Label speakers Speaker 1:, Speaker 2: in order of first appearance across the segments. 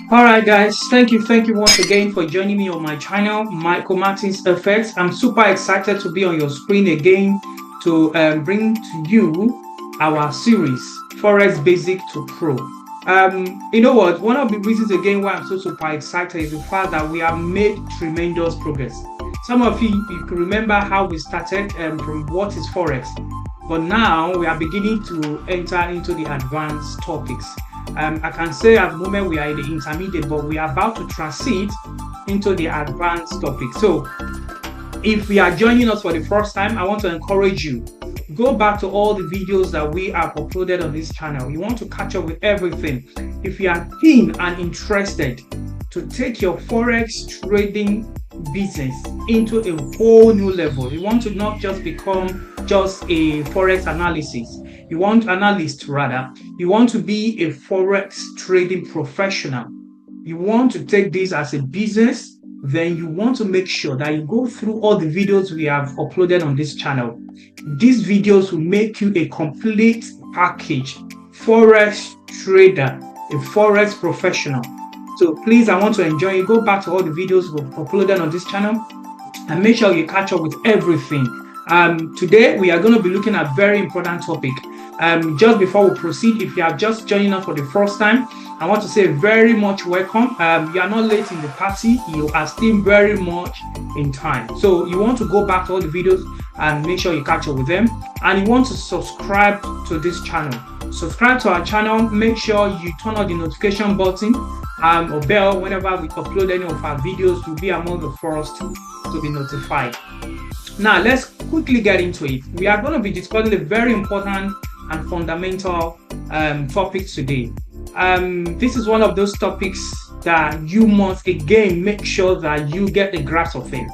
Speaker 1: All right, guys. Thank you once again for joining me on my channel, Michael Martins FX. I'm super excited to be on your screen again to bring to you our series, Forex Basic to Pro. You know what? One of the reasons again why I'm so super excited is the fact that we have made tremendous progress. Some of you can remember how we started from what is Forex, but now we are beginning to enter into the advanced topics. I can say at the moment we are in the intermediate, but we are about to transit into the advanced topic. So if you are joining us for the first time, I want to encourage you, go back to all the videos that we have uploaded on this channel. You want to catch up with everything. If you are keen and interested to take your Forex trading business into a whole new level, you want to not just become just a Forex analysis. You want analyst rather. You want to be a Forex trading professional. You want to take this as a business. Then you want to make sure that you go through all the videos we have uploaded on this channel. These videos will make you a complete package, Forex trader, a Forex professional. So please, I want to enjoy you. Go back to all the videos we've uploaded on this channel and make sure you catch up with everything. Today, we are going to be looking at a very important topic. Just before we proceed, if you are just joining us for the first time, I want to say very much welcome. You are not late in the party. You are still very much in time. So you want to go back to all the videos and make sure you catch up with them. And you want to subscribe to this channel. Subscribe to our channel. Make sure you turn on the notification button or bell whenever we upload any of our videos. You'll be among the first to be notified. Now, let's quickly get into it. We are going to be discussing a very important and fundamental topic today. This is one of those topics that you must again make sure that you get the grasp of it.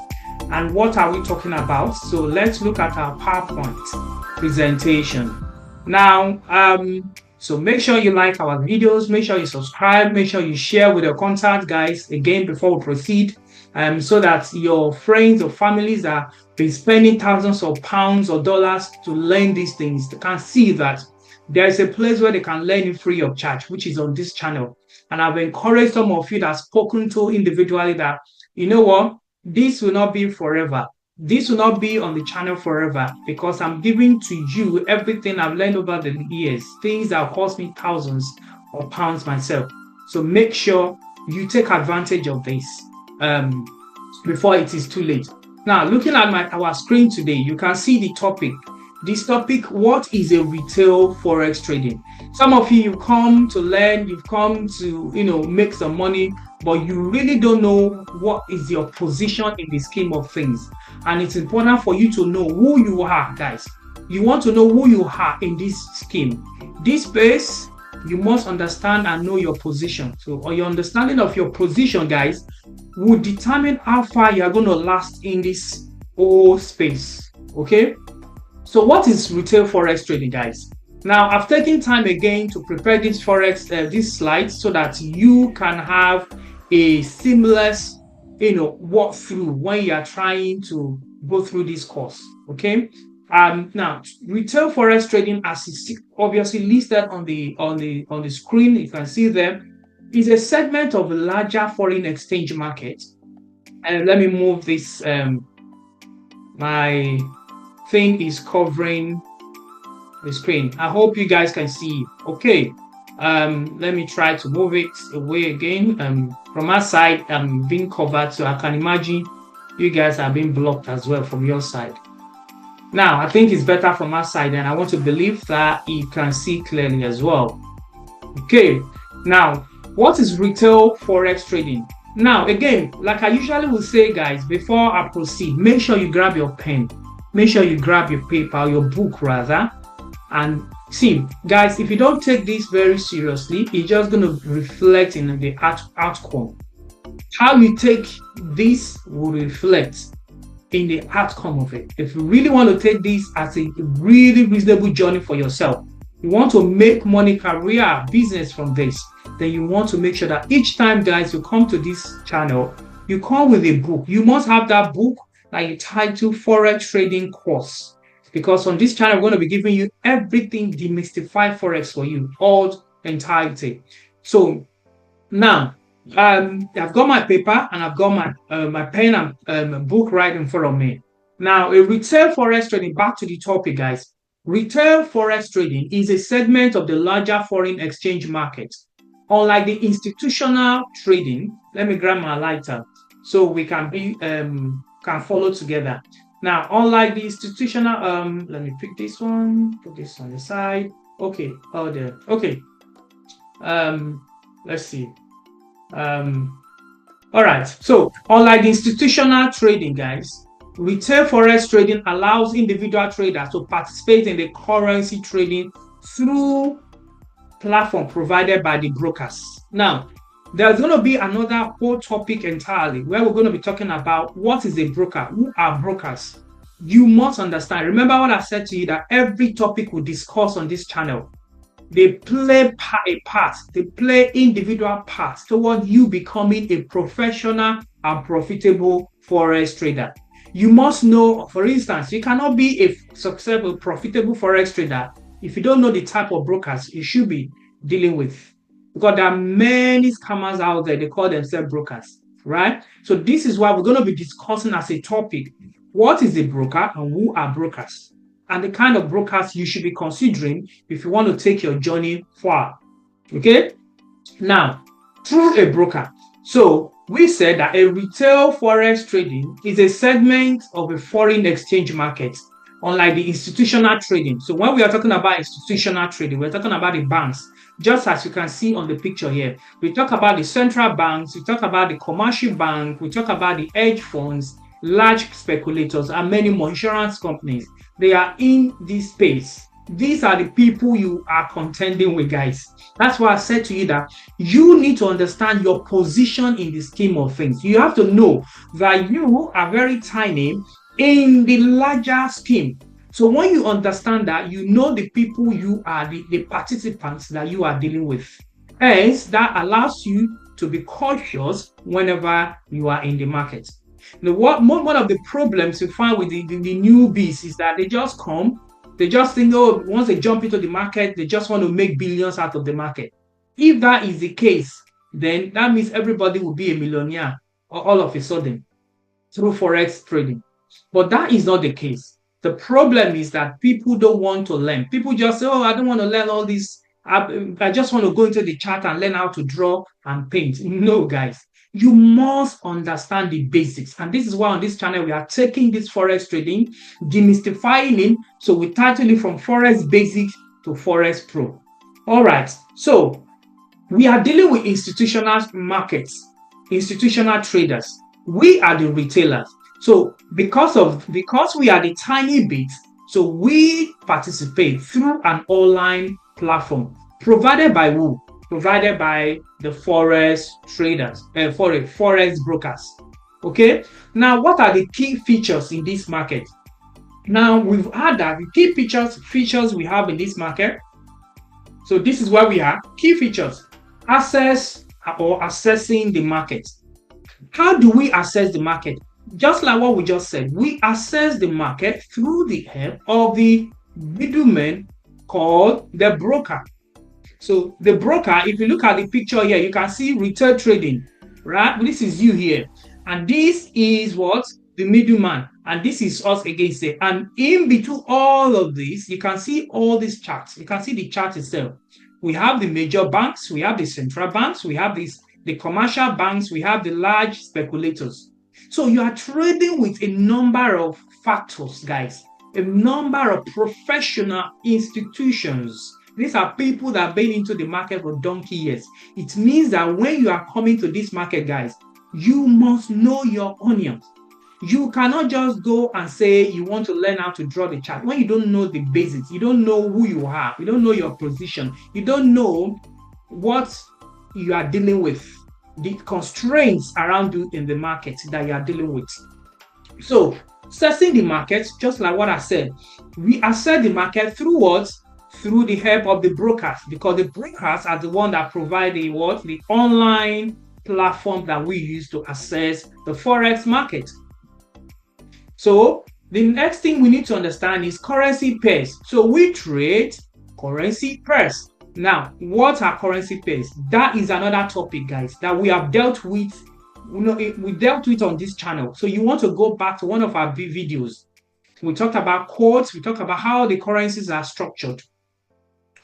Speaker 1: And what are we talking about? So let's look at our PowerPoint presentation. Now, so make sure you like our videos, make sure you subscribe, make sure you share with your contact guys again before we proceed. So that your friends or families that been spending thousands of pounds or dollars to learn these things, they can see that there is a place where they can learn it free of charge, which is on this channel. And I've encouraged some of you that have spoken to individually that, you know what, this will not be forever. This will not be on the channel forever because I'm giving to you everything I've learned over the years, things that have cost me thousands of pounds myself. So make sure you take advantage of this before it is too late. Now, looking at our screen today, you can see the topic. This topic, what is a retail Forex trading? Some of you come to learn, you've come to, make some money, but you really don't know what is your position in the scheme of things. And it's important for you to know who you are, guys. You want to know who you are in this scheme. This space, you must understand and know your position. So, or your understanding of your position, guys, will determine how far you are going to last in this whole space. Okay? So, what is retail Forex trading, guys? Now, I've taken time again to prepare this Forex, these slides, so that you can have a seamless, walkthrough when you are trying to go through this course. Okay? Now, retail Forex trading, as is obviously listed on the screen, you can see them, is a segment of a larger foreign exchange market. And let me move this. My thing is covering the screen. I hope you guys can see. Okay. Let me try to move it away again. From our side, I'm being covered, so I can imagine you guys are being blocked as well from your side. Now, I think it's better from our side, and I want to believe that you can see clearly as well. Okay, now, what is retail Forex trading? Now, again, like I usually will say, guys, before I proceed, make sure you grab your pen. Make sure you grab your paper, your book rather. And see, guys, if you don't take this very seriously, it's just going to reflect in the outcome. How you take this will reflect in the outcome of it. If you really want to take this as a really reasonable journey for yourself, you want to make money, career, business from this, then you want to make sure that each time, guys, you come to this channel, you come with a book. You must have that book like the title Forex Trading Course. Because on this channel, we're going to be giving you everything demystify Forex for you, all entirety. So now, I've got my paper and I've got my pen and book right in front of me. Now, a retail forex trading, back to the topic, guys. Retail forex trading is a segment of the larger foreign exchange market. Unlike the institutional trading, let me grab my lighter so we can follow together. Now, unlike the institutional, let me pick this one, put this on the side. Okay, oh there. Okay. Let's see. Um, all right. So, unlike institutional trading, guys, retail forex trading allows individual traders to participate in the currency trading through platform provided by the brokers. Now, there's going to be another whole topic entirely where we're going to be talking about what is a broker, who are brokers. You must understand. Remember what I said to you, that every topic we discuss on this channel, they play a part, they play individual parts toward you becoming a professional and profitable forex trader. You must know, for instance, you cannot be a successful, profitable forex trader if you don't know the type of brokers you should be dealing with. Because there are many scammers out there, they call themselves brokers, right? So this is why we're going to be discussing as a topic, what is a broker and who are brokers? And the kind of brokers you should be considering if you want to take your journey far. Okay? Now, through a broker. So we said that a retail forex trading is a segment of a foreign exchange market, unlike the institutional trading. So when we are talking about institutional trading, we're talking about the banks. Just as you can see on the picture here, we talk about the central banks, we talk about the commercial bank, we talk about the hedge funds, large speculators, and many more insurance companies. They are in this space. These are the people you are contending with, guys. That's why I said to you that you need to understand your position in the scheme of things. You have to know that you are very tiny in the larger scheme. So when you understand that, you know the people you are, the participants that you are dealing with. Hence, that allows you to be cautious whenever you are in the market. Now, one of the problems you find with the newbies is that they just come, they just think, oh, once they jump into the market, they just want to make billions out of the market. If that is the case, then that means everybody will be a millionaire all of a sudden through forex trading. But that is not the case. The problem is that people don't want to learn. People just say, oh, I don't want to learn all this. I just want to go into the chart and learn how to draw and paint. No, guys. You must understand the basics. And this is why on this channel, we are taking this forex trading, demystifying it. So we title it from Forex Basics to Forex Pro. All right. So we are dealing with institutional markets, institutional traders. We are the retailers. So because we are the tiny bit, so we participate through an online platform provided by who? Provided by the forex traders, forex brokers. Okay. Now, what are the key features in this market? Now, we've had that the key features we have in this market. So this is where we are. Key features: access or assessing the market. How do we assess the market? Just like what we just said, we assess the market through the help of the middleman called the broker. So the broker, if you look at the picture here, you can see retail trading, right? This is you here. And this is what? The middleman. And this is us against it. And in between all of this, you can see all these charts. You can see the chart itself. We have the major banks, we have the central banks, we have the commercial banks, we have the large speculators. So you are trading with a number of factors, guys, a number of professional institutions. These are people that have been into the market for donkey years. It means that when you are coming to this market, guys, you must know your onions. You cannot just go and say you want to learn how to draw the chart when you don't know the basics. You don't know who you are. You don't know your position. You don't know what you are dealing with, the constraints around you in the market that you are dealing with. So, assessing the market, just like what I said, we assess the market through what? Through the help of the brokers, because the brokers are the one that provide the what? The online platform that we use to assess the forex market. So, the next thing we need to understand is currency pairs. So, we trade currency pairs. Now, what are currency pairs? That is another topic, guys, that we have dealt with. We dealt with on this channel. So you want to go back to one of our videos. We talked about quotes. We talked about how the currencies are structured,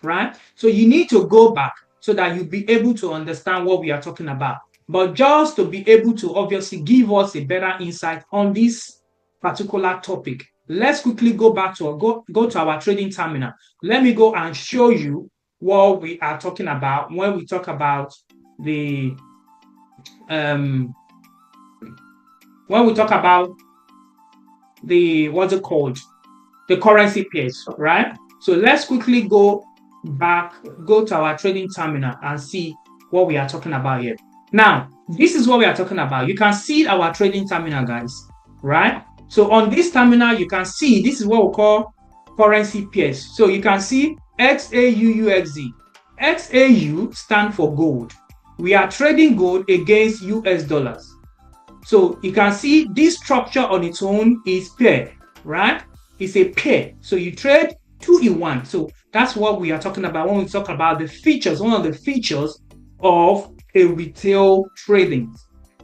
Speaker 1: right? So you need to go back so that you'll be able to understand what we are talking about. But just to be able to obviously give us a better insight on this particular topic, let's quickly go back to go to our trading terminal. Let me go and show you what we are talking about when we talk about the what's it called, the currency pairs, right? So let's quickly go to our trading terminal and see what we are talking about here. Now, this is what we are talking about. You can see our trading terminal, guys, right? So on this terminal, you can see this is what we call currency pairs. So you can see XAUUXD. XAU stand for gold. We are trading gold against US dollars. So you can see this structure on its own is pair, right? It's a pair. So you trade 2 in 1. So that's what we are talking about when we talk about the features, one of the features of a retail trading.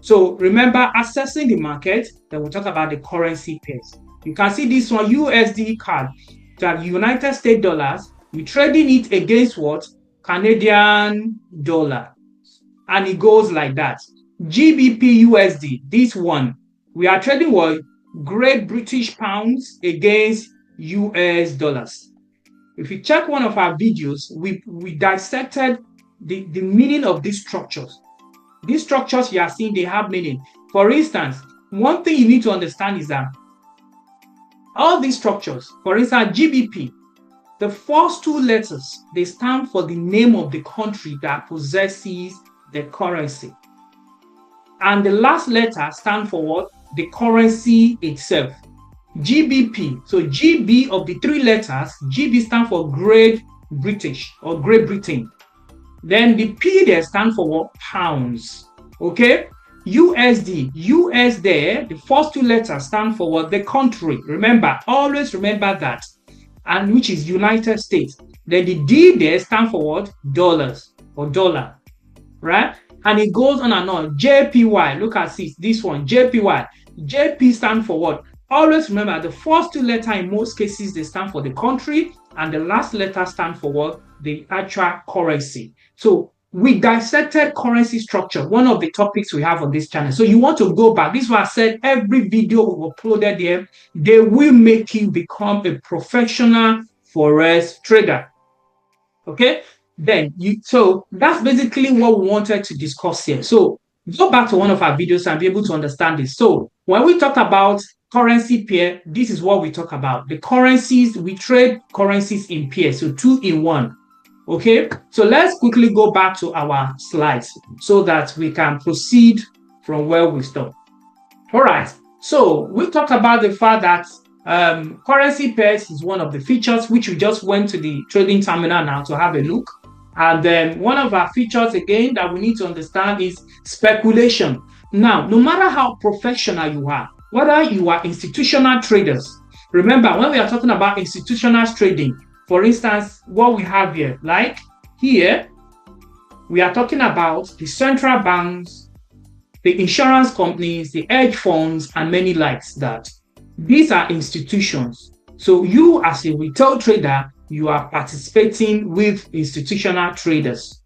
Speaker 1: So remember, accessing the market, then we'll talk about the currency pairs. You can see this one, USD card, that United States dollars, we're trading it against what? Canadian dollar. And it goes like that. GBP USD, this one, we are trading what? Great British pounds against US dollars. If you check one of our videos, we dissected the meaning of these structures. These structures you are seeing, they have meaning. For instance, one thing you need to understand is that all these structures, for instance, GBP, the first 2 letters, they stand for the name of the country that possesses the currency. And the last letter stands for what? The currency itself. GBP. So GB of the 3 letters, GB stands for Great British or Great Britain. Then the P there stands for what? Pounds. Okay? USD. US there, the first 2 letters stand for what? The country. Remember, always remember that. And which is United States. Then the D there stands for what? Dollars or dollar. Right? And it goes on and on. JPY. Look at this one. JPY. JP stands for what? Always remember, the first 2 letters in most cases, they stand for the country, and the last letter stands for what? The actual currency. So we dissected currency structure, one of the topics we have on this channel. So you want to go back. This is why I said every video we uploaded there, they will make you become a professional Forex trader. Okay? So that's basically what we wanted to discuss here. So go back to one of our videos and be able to understand this. So when we talk about currency pair, this is what we talk about. The currencies, we trade currencies in pairs, so 2 in 1. Okay, so let's quickly go back to our slides so that we can proceed from where we stop. All right, so we talked about the fact that currency pairs is one of the features, which we just went to the trading terminal now to have a look. And then one of our features again that we need to understand is speculation. Now, no matter how professional you are, whether you are institutional traders, remember when we are talking about institutional trading, for instance, what we have here, like here, we are talking about the central banks, the insurance companies, the hedge funds, and many likes that. These are institutions. So you as a retail trader, you are participating with institutional traders.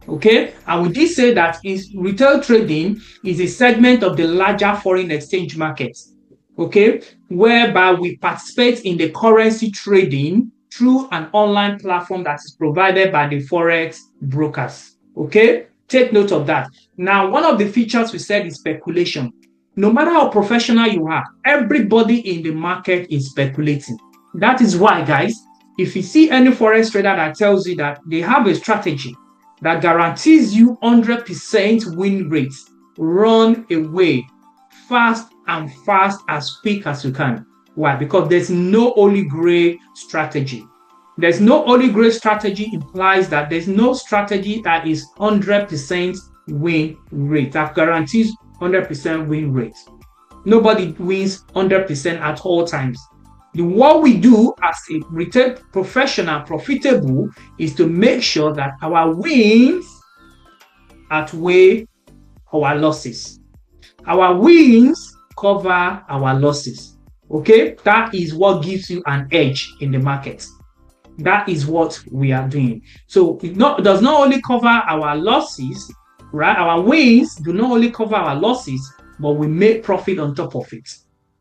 Speaker 1: Okay, and we did say that retail trading is a segment of the larger foreign exchange markets. Okay, whereby we participate in the currency trading through an online platform that is provided by the Forex brokers. Okay, take note of that. Now, one of the features we said is speculation. No matter how professional you are, everybody in the market is speculating. That is why, guys, if you see any Forex trader that tells you that they have a strategy that guarantees you 100% win rates, run away fast and fast as quick as you can. Why? Because there's no holy grail strategy. There's no holy grail strategy implies that there's no strategy that is 100% win rate, that guarantees 100% win rate. Nobody wins 100% at all times. What we do as a retail professional, profitable, is to make sure that our wins outweigh our losses. Our wins cover our losses. Okay, that is what gives you an edge in the market. That is what we are doing. So it does not only cover our losses, right? Our wins do not only cover our losses, but we make profit on top of it.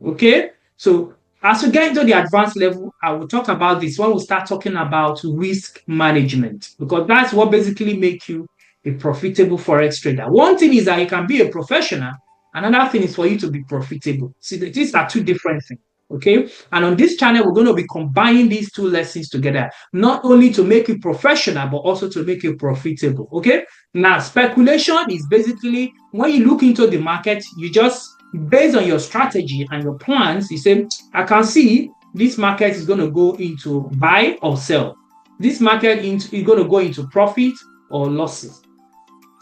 Speaker 1: Okay, so as we get into the advanced level, I will talk about this when we start talking about risk management, because that's what basically makes you a profitable Forex trader. One thing is that you can be a professional. Another thing is for you to be profitable. See, these are two different things. Okay. And on this channel, we're going to be combining these two lessons together, not only to make you professional, but also to make you profitable. Okay. Now, speculation is basically when you look into the market, you just, based on your strategy and your plans, you say, I can see this market is going to go into buy or sell. This market is going to go into profit or losses.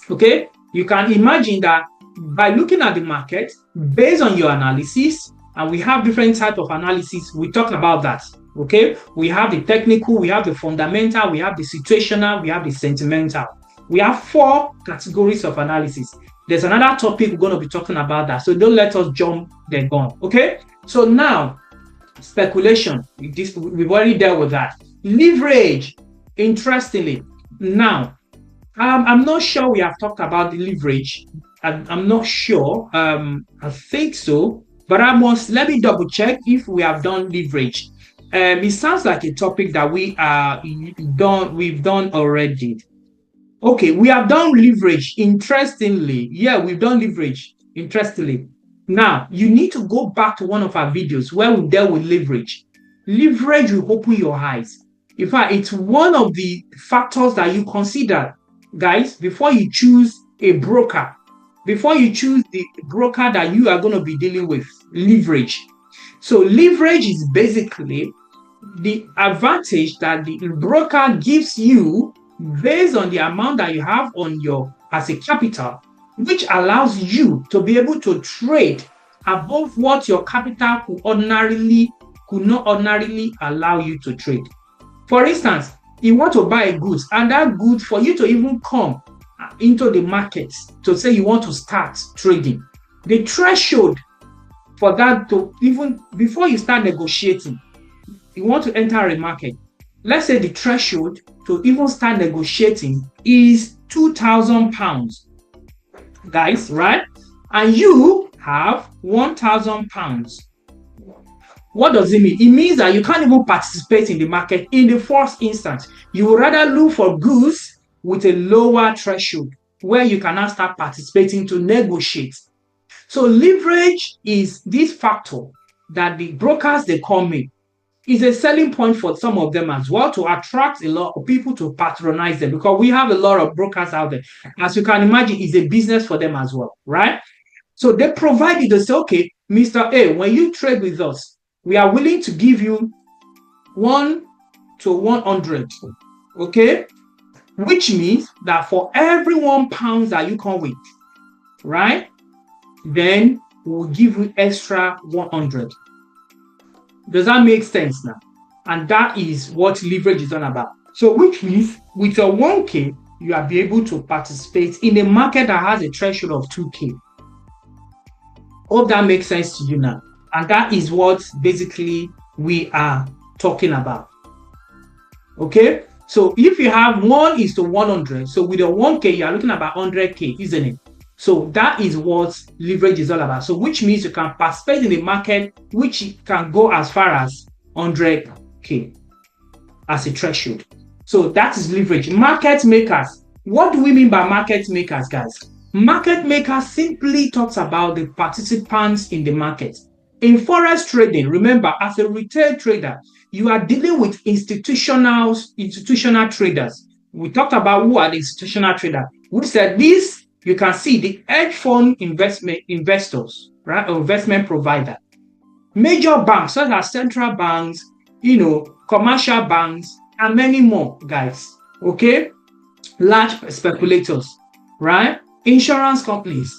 Speaker 1: Okay. You can imagine that by looking at the market, based on your analysis, and we have different types of analysis, we talk about that. Okay, we have the technical, we have the fundamental, we have the situational, we have the sentimental. We have 4 categories of analysis. There's another topic we're going to be talking about that, so don't let us jump the gun. Okay, so now speculation, we've already dealt with that. Leverage, interestingly, now I'm not sure we have talked about the leverage. I'm not sure. I think so, but let me double check if we have done leverage. It sounds like a topic that we've done already. Okay, we have done leverage. Interestingly, yeah, we've done leverage. Interestingly, now you need to go back to one of our videos where we dealt with leverage. Leverage will open your eyes. In fact, it's one of the factors that you consider, guys, before you choose a broker. Before you choose the broker that you are going to be dealing with, leverage. So leverage is basically the advantage that the broker gives you based on the amount that you have on your as a capital, which allows you to be able to trade above what your capital could not ordinarily allow you to trade. For instance, you want to buy a goods, and that goods, for you to even come into the market to say you want to start trading, the threshold for that to, even before you start negotiating, you want to enter a market, let's say the threshold to even start negotiating is £2,000, guys, right? And you have £1,000. What does it mean? It means that you can't even participate in the market in the first instance. You would rather look for goods with a lower threshold where you can now start participating to negotiate. So leverage is this factor that the brokers, they come in. Is a selling point for some of them as well, to attract a lot of people to patronize them, because we have a lot of brokers out there. As you can imagine, it's a business for them as well, right? So they provide it. They say, okay, Mr. A, when you trade with us, we are willing to give you 1 to 100, okay? Which means that for every £1 that you come with, right, then we'll give you extra 100. Does that make sense now? And that is what leverage is all about. So which means with your 1K, you will be able to participate in a market that has a threshold of 2K. Hope that makes sense to you now. And that is what basically we are talking about. Okay? So if you have 1:100, so with your 1K, you are looking at about 100K, isn't it? So that is what leverage is all about. So which means you can participate in the market, which can go as far as 100K as a threshold. So that is leverage. Market makers. What do we mean by market makers, guys? Market makers simply talks about the participants in the market. In Forex trading, remember, as a retail trader, you are dealing with institutional traders. We talked about who are the institutional traders. We said this. You can see the hedge fund investors, right? Or investment provider. Major banks, such as central banks, commercial banks, and many more, guys. Okay? Large speculators, right? Insurance companies.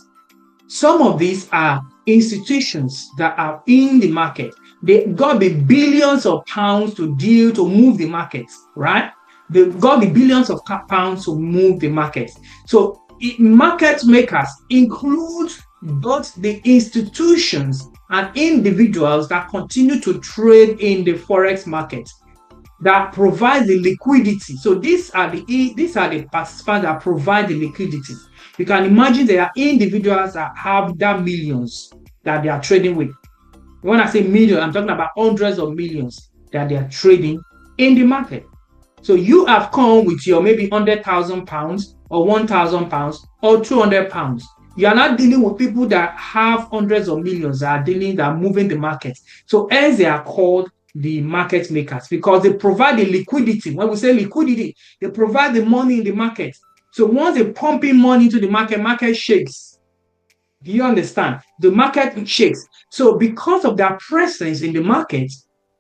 Speaker 1: Some of these are institutions that are in the market. They got the billions of pounds to move the markets, right? They've got the billions of pounds to move the markets. So market makers include both the institutions and individuals that continue to trade in the Forex market, that provide the liquidity. So these are the participants that provide the liquidity. You can imagine there are individuals that have that millions that they are trading with. When I say million, I'm talking about hundreds of millions that they are trading in the market. So you have come with your maybe £100,000 or £1,000 or £200. You are not dealing with people that have hundreds of millions that are moving the market. So as they are called the market makers, because they provide the liquidity. When we say liquidity, they provide the money in the market. So once they pump in money into the market shakes. Do you understand? The market shakes. So because of their presence in the market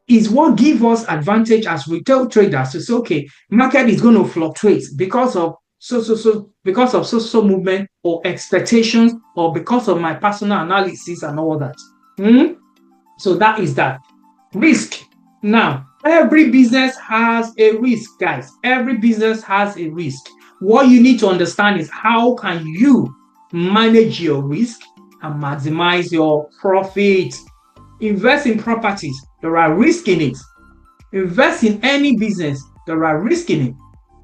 Speaker 1: is what gives us advantage as retail traders to say, okay, market is going to fluctuate because of social movement or expectations, or because of my personal analysis and all that. So that is that. Risk. Now, every business has a risk, guys. Every business has a risk. What you need to understand is how can you manage your risk and maximize your profit. Invest in properties. There are risks in it. Invest in any business. There are risks in it.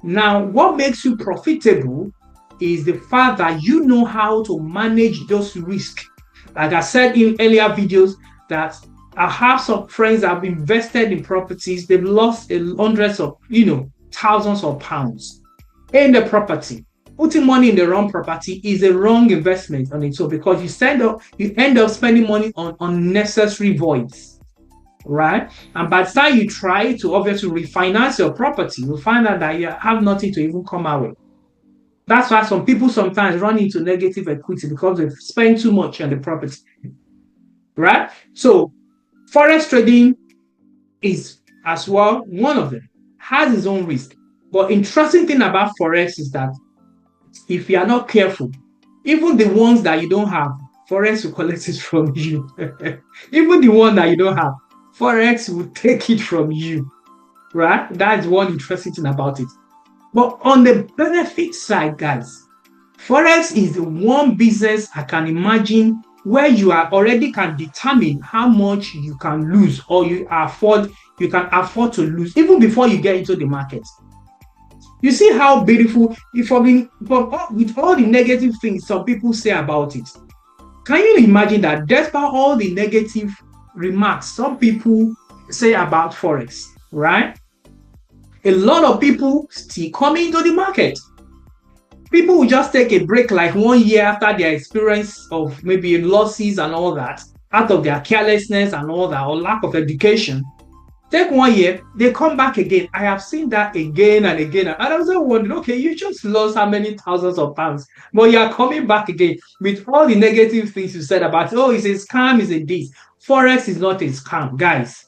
Speaker 1: Now, what makes you profitable is the fact that you know how to manage those risks. Like I said in earlier videos, that I have some friends that have invested in properties. They've lost hundreds of, thousands of pounds in the property. Putting money in the wrong property is a wrong investment on it. So because you end up spending money on unnecessary voids, right? And by the time you try to obviously refinance your property, you'll find out that you have nothing to even come out with. That's why some people sometimes run into negative equity because they've spent too much on the property, right? So Forex trading is as well one of them, has its own risk. But interesting thing about Forex is that if you are not careful, even the ones that you don't have, Forex will collect it from you. Even the one that you don't have, Forex will take it from you, right? That's one interesting thing about it. But on the benefit side, guys, Forex is the one business I can imagine where you are already can determine how much you can lose, or you can afford to lose even before you get into the market. You see how beautiful, with all the negative things some people say about it. Can you imagine that despite all the negative remarks some people say about Forex, right? A lot of people still come into the market. People will just take a break like 1 year after their experience of maybe losses and all that, out of their carelessness and all that, or lack of education. Take 1 year, they come back again. I have seen that again and again. And I was wondering, okay, you just lost how many thousands of pounds, but you are coming back again with all the negative things you said about, oh, it's a scam, it's a this. Forex is not a scam, guys.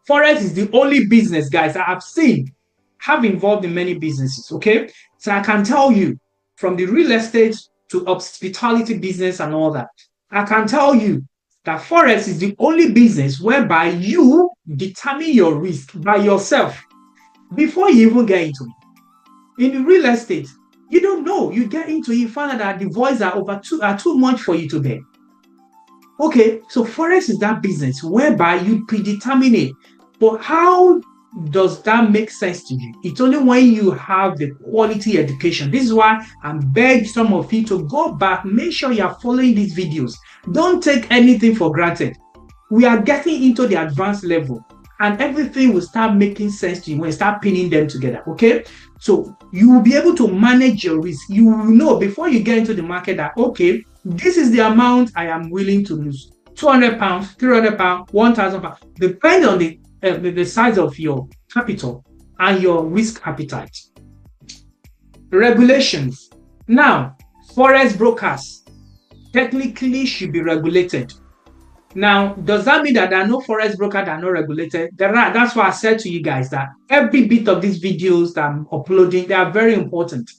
Speaker 1: Forex is the only business, guys, that I've seen have involved in many businesses, okay? So I can tell you, from the real estate to hospitality business and all that, I can tell you that Forex is the only business whereby you determine your risk by yourself before you even get into it. In the real estate, you don't know. You get into it, you find out that the voids are too much for you to bear. Okay, so Forex is that business whereby you predetermine it. But how does that make sense to you? It's only when you have the quality education. This is why I beg some of you to go back, make sure you are following these videos. Don't take anything for granted. We are getting into the advanced level and everything will start making sense to you when you start pinning them together, okay? So you will be able to manage your risk. You will know before you get into the market that, okay, this is the amount I am willing to lose. £200, £300, £1,000, depending on the size of your capital and your risk appetite. Regulations. Now, Forex brokers technically should be regulated. Now, does that mean that there are no Forex brokers that are not regulated? There are. That's why I said to you guys that every bit of these videos that I'm uploading, they are very important.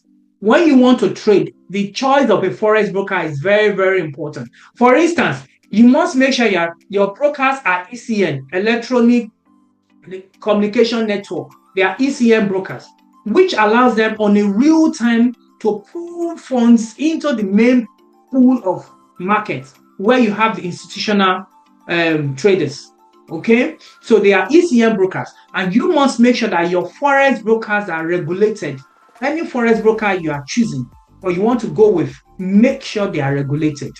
Speaker 1: When you want to trade, the choice of a Forex broker is very, very important. For instance, You must make sure your brokers are ECN, electronic communication network. They are ECN brokers, which allows them on a real time to pull funds into the main pool of markets where you have the institutional traders. Okay, so they are ECN brokers, and you must make sure that your forex brokers are regulated. Any forex broker you are choosing or you want to go with, make sure they are regulated.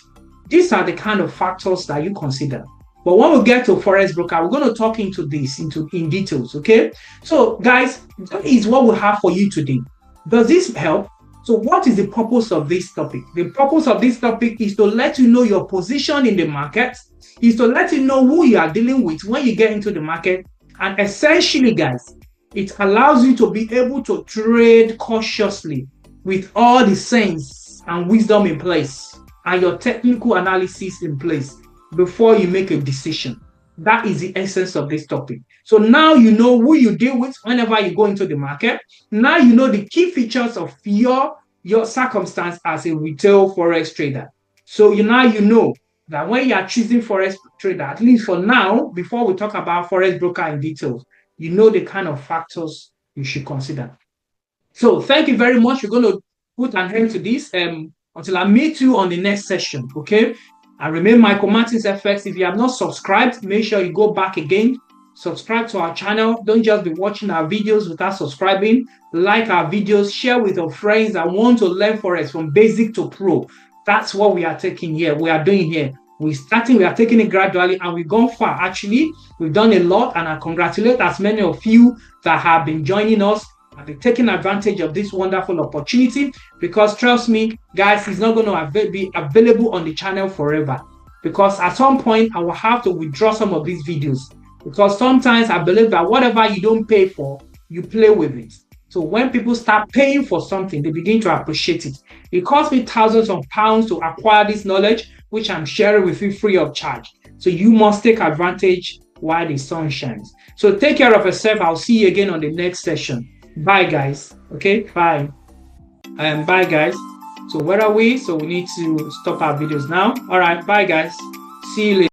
Speaker 1: These are the kind of factors that you consider. But when we get to forex broker, we're going to talk into this in details. Okay, so guys, that is what we have for you today. Does this help? So what is the purpose of this topic? The purpose of this topic is to let you know your position in the market, is to let you know who you are dealing with when you get into the market. And essentially, guys, it allows you to be able to trade cautiously with all the sense and wisdom in place and your technical analysis in place before you make a decision. That is the essence of this topic. So now you know who you deal with whenever you go into the market. Now you know the key features of your circumstance as a retail forex trader. So you know that when you are choosing forex trader, at least for now, before we talk about forex broker in details, you know the kind of factors you should consider. So thank you very much. We're going to put an end to this until I meet you on the next session. Okay. I remain Michael Martins FX. If you have not subscribed, make sure you go back again. Subscribe to our channel. Don't just be watching our videos without subscribing. Like our videos, share with your friends that want to learn Forex from basic to pro. That's what we are taking here. We are doing here. We are taking it gradually, and we've gone far. Actually, we've done a lot, and I congratulate as many of you that have been joining us and be taking advantage of this wonderful opportunity, because trust me, guys, it's not going to be available on the channel forever, because at some point I will have to withdraw some of these videos, because sometimes I believe that whatever you don't pay for, you play with it. So when people start paying for something, they begin to appreciate it. It cost me thousands of pounds to acquire this knowledge, which I'm sharing with you free of charge. So you must take advantage while the sun shines. So take care of yourself. I'll see you again on the next session. Bye, guys. Okay, bye. Bye, guys. So where are we? So we need to stop our videos now. All right, bye, guys. See you later.